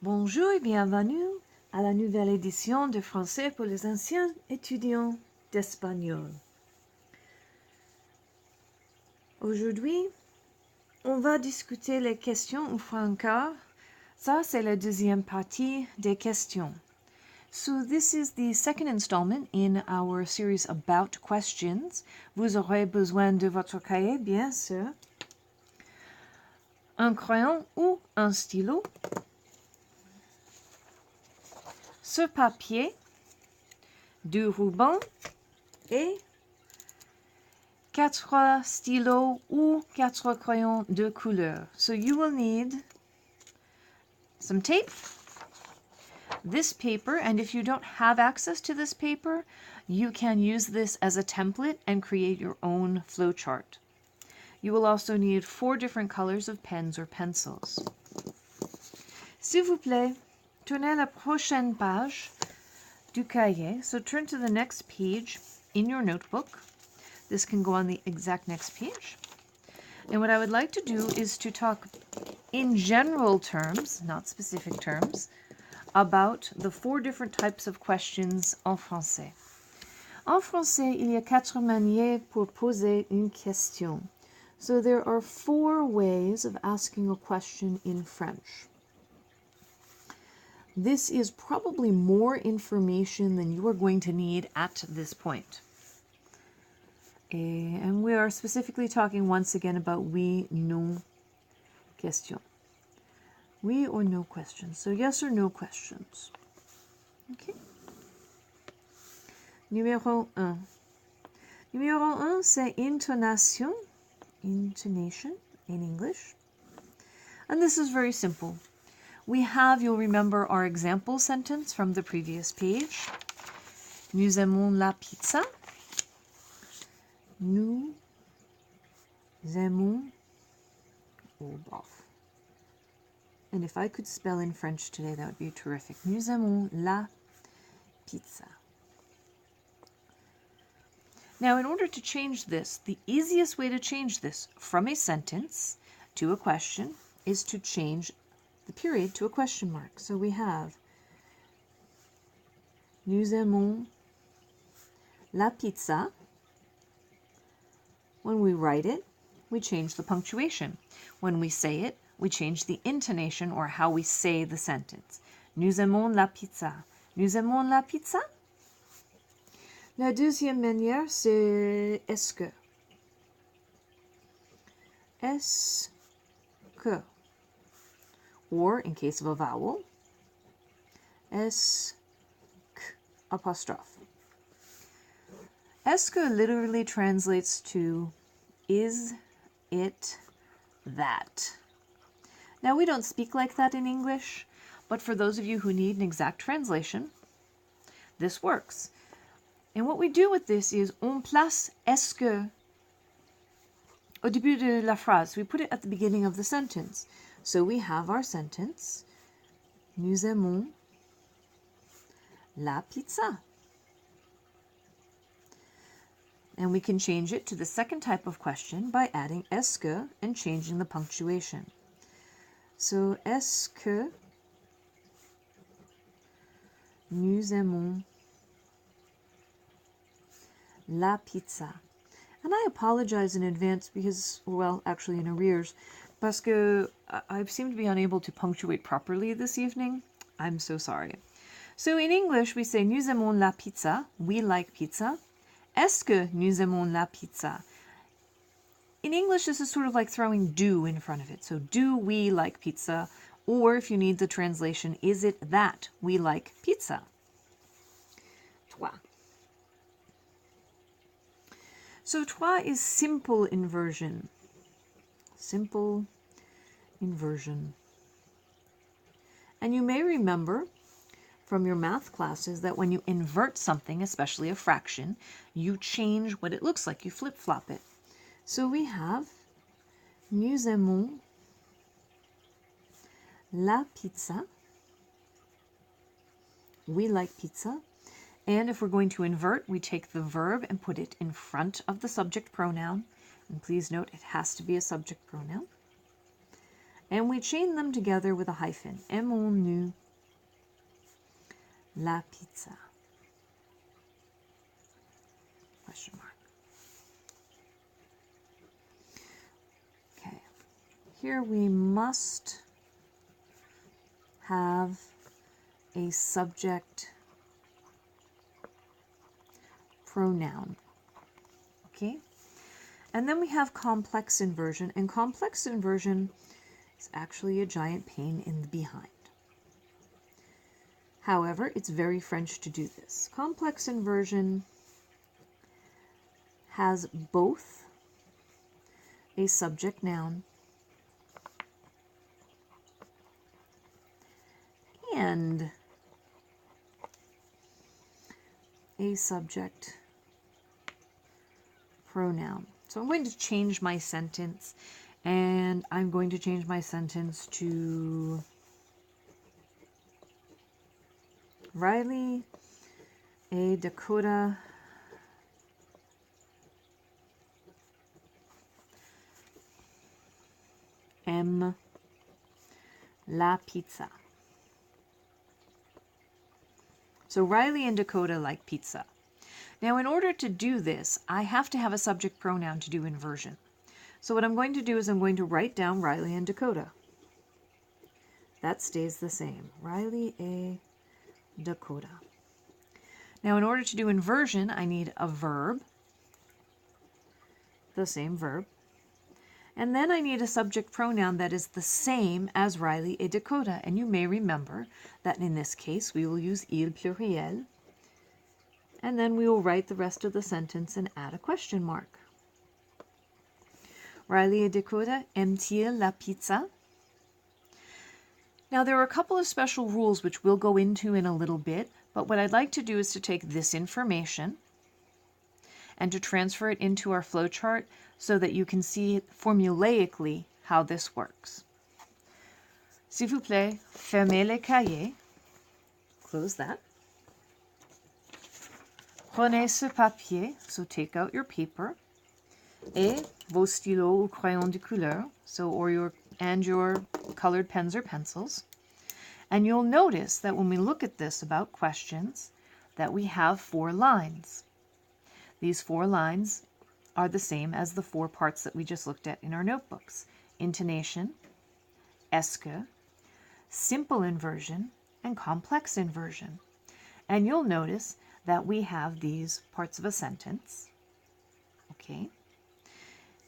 Bonjour et bienvenue à la nouvelle édition de français pour les anciens étudiants d'espagnol. Aujourd'hui, on va discuter les questions au franca. Ça, c'est la deuxième partie des questions. So this is the second installment in our series about questions. Vous aurez besoin de votre cahier, bien sûr, un crayon ou un stylo, ce papier, du ruban et 4 stylos ou 4 crayons de couleur. So you will need some tape, this paper, and if you don't have access to this paper, you can use this as a template and create your own flowchart. You will also need 4 different colors of pens or pencils. S'il vous plaît, tournez la prochaine page du cahier. So turn to the next page in your notebook. This can go on the exact next page. And what I would like to do is to talk in general terms, not specific terms, about the 4 different types of questions en français. En français, il y a 4 manières pour poser une question. So there are 4 ways of asking a question in French. This is probably more information than you are going to need at this point. And we are specifically talking once again about oui, non question. Oui or no questions. So yes or no questions. Okay. Numéro 1. Numéro 1, c'est intonation. Intonation in English. And this is very simple. We have, you'll remember, our example sentence from the previous page. Nous aimons la pizza. Nous aimons, oh bof. And if I could spell in French today, that would be terrific. Nous aimons la pizza. Now, in order to change this, the easiest way to change this from a sentence to a question is to change the period to a question mark. So we have Nous aimons la pizza. When we write it, we change the punctuation. When we say it, we change the intonation or how we say the sentence. Nous aimons la pizza. Nous aimons la pizza. La deuxième manière, c'est est-ce que. Est-ce que. Or, in case of a vowel, est-ce que apostrophe. Est-ce que literally translates to is it that. Now, we don't speak like that in English, but for those of you who need an exact translation, this works. And what we do with this is on place est-ce que au début de la phrase. We put it at the beginning of the sentence. So we have our sentence, Nous aimons la pizza. And we can change it to the second type of question by adding est-ce que and changing the punctuation. So, est-ce que nous aimons la pizza? And I apologize in advance because, well, actually in arrears, parce que I seem to be unable to punctuate properly this evening. I'm so sorry. So in English, we say nous aimons la pizza. We like pizza. Est-ce que nous aimons la pizza? In English, this is sort of like throwing do in front of it. So do we like pizza? Or if you need the translation, is it that we like pizza? Toi. So toi is simple inversion. Simple inversion. And you may remember from your math classes that when you invert something, especially a fraction, you change what it looks like. You flip-flop it. So we have Nous aimons la pizza. We like pizza. And if we're going to invert, we take the verb and put it in front of the subject pronoun. And please note, it has to be a subject pronoun. and we chain them together with a hyphen. Aimons-nous la pizza? Question mark. Okay. Here we must have a subject pronoun. Okay? And then we have complex inversion, and complex inversion is actually a giant pain in the behind. However, it's very French to do this. Complex inversion has both a subject noun and a subject pronoun. So I'm going to change my sentence, and I'm going to change my sentence to Riley et Dakota aiment la pizza. So Riley and Dakota like pizza. Now, in order to do this, I have to have a subject pronoun to do inversion. So what I'm going to do is I'm going to write down Riley and Dakota. That stays the same. Riley et Dakota. Now, in order to do inversion, I need a verb, the same verb, and then I need a subject pronoun that is the same as Riley et Dakota. And you may remember that in this case, we will use il pluriel, and then we will write the rest of the sentence and add a question mark. Riley et Dakota aiment-ils la pizza? Now, there are a couple of special rules which we'll go into in a little bit, but what I'd like to do is to take this information and to transfer it into our flowchart so that you can see formulaically how this works. S'il vous plaît, fermez les cahiers. Close that. Prenez ce papier, so take out your paper, et vos stylos ou crayons de couleur, or your colored pens or pencils. And you'll notice that when we look at this about questions, that we have 4 lines. These 4 lines are the same as the 4 parts that we just looked at in our notebooks. Intonation, est-ce que, simple inversion, and complex inversion. And you'll notice that we have these parts of a sentence. Okay.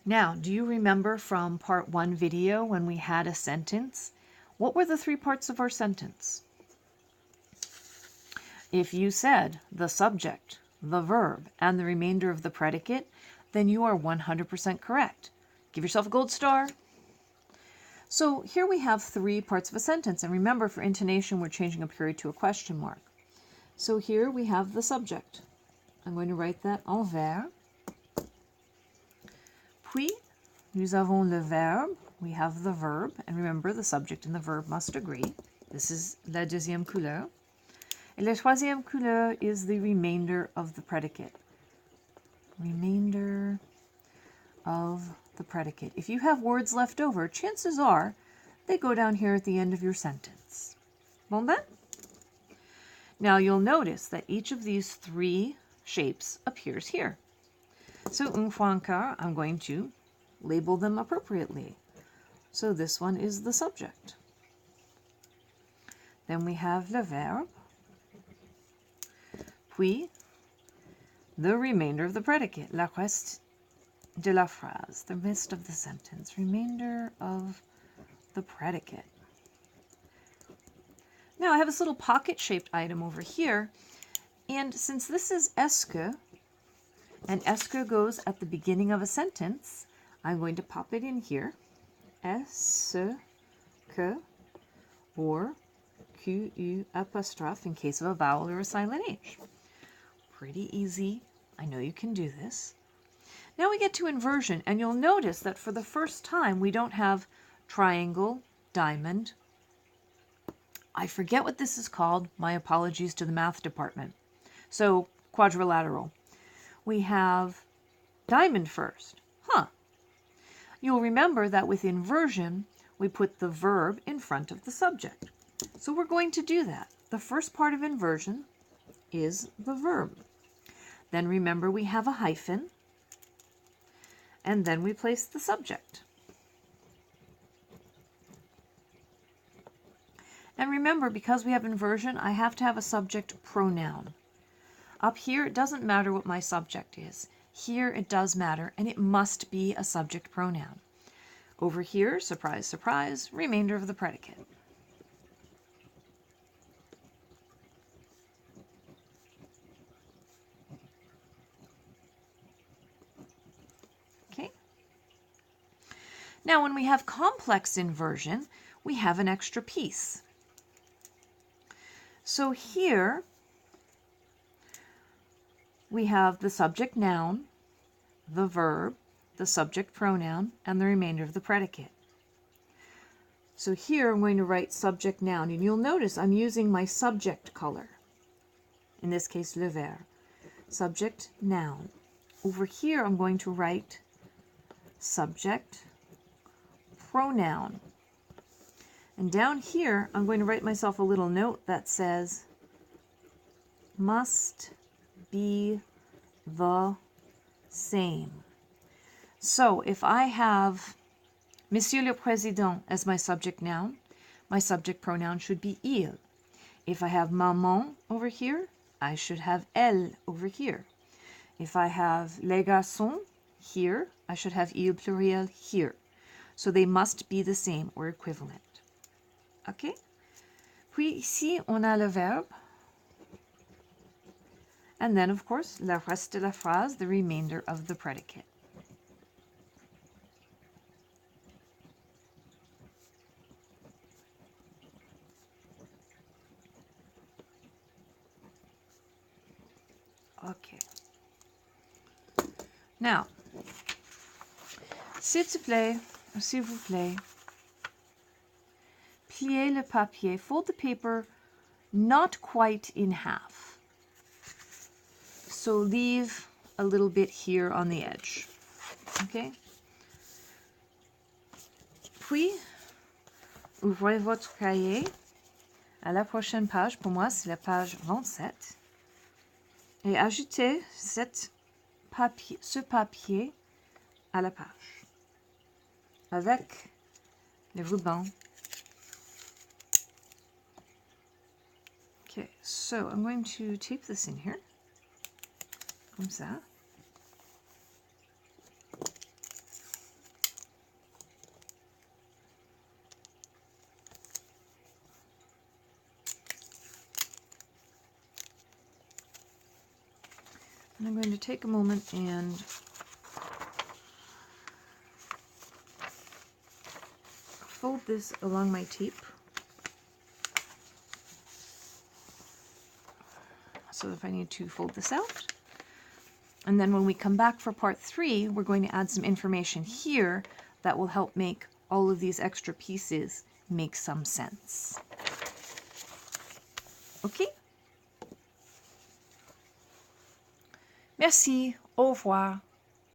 Now, do you remember from part 1 video when we had a sentence? What were the 3 parts of our sentence? If you said the subject, the verb, and the remainder of the predicate, then you are 100% correct. Give yourself a gold star. So here we have 3 parts of a sentence, and remember, for intonation, we're changing a period to a question mark. So here we have the subject. I'm going to write that en vert. Puis, nous avons le verbe. We have the verb, and remember, the subject and the verb must agree. This is la deuxième couleur. Et la troisième couleur is the remainder of the predicate. Remainder of the predicate. If you have words left over, chances are they go down here at the end of your sentence. Bon ben? Now you'll notice that each of these 3 shapes appears here. So une fois encore, I'm going to label them appropriately. So this one is the subject. Then we have le verbe. Puis the remainder of the predicate, la reste de la phrase, the rest of the sentence, remainder of the predicate. Now I have this little pocket-shaped item over here, and since this is est-ce que, and est-ce que goes at the beginning of a sentence, I'm going to pop it in here, est-ce que, or Q-U apostrophe in case of a vowel or a silent H. Pretty easy. I know you can do this. Now we get to inversion, and you'll notice that for the first time we don't have triangle, diamond. I forget what this is called. My apologies to the math department. So quadrilateral. We have diamond first. You'll remember that with inversion, we put the verb in front of the subject. So we're going to do that. The first part of inversion is the verb. Then remember we have a hyphen, and then we place the subject. And remember, because we have inversion, I have to have a subject pronoun. Up here, it doesn't matter what my subject is. Here, it does matter, and it must be a subject pronoun. Over here, surprise, surprise, remainder of the predicate. Okay. Now, when we have complex inversion, we have an extra piece. So here, we have the subject noun, the verb, the subject pronoun, and the remainder of the predicate. So here I'm going to write subject noun, and you'll notice I'm using my subject color. In this case, le vert. Subject noun. Over here I'm going to write subject pronoun. And down here I'm going to write myself a little note that says must be the same. So if I have Monsieur le Président as my subject noun, my subject pronoun should be il. If I have maman over here, I should have elle over here. If I have les garçons here, I should have il pluriel here. So they must be the same or equivalent. OK? Puis ici, on a le verbe. And then, of course, le reste de la phrase, the remainder of the predicate. Okay. Now, s'il te plaît, or s'il vous plaît, pliez le papier, fold the paper not quite in half. So leave a little bit here on the edge. Okay? Puis, ouvrez votre cahier à la prochaine page. Pour moi, c'est la page 27. Et ajoutez ce papier à la page avec le ruban. Okay, so I'm going to tape this in here. Comme ça. And I'm going to take a moment and fold this along my tape so if I need to fold this out. And then when we come back for part 3, we're going to add some information here that will help make all of these extra pieces make some sense. Okay? Merci, au revoir.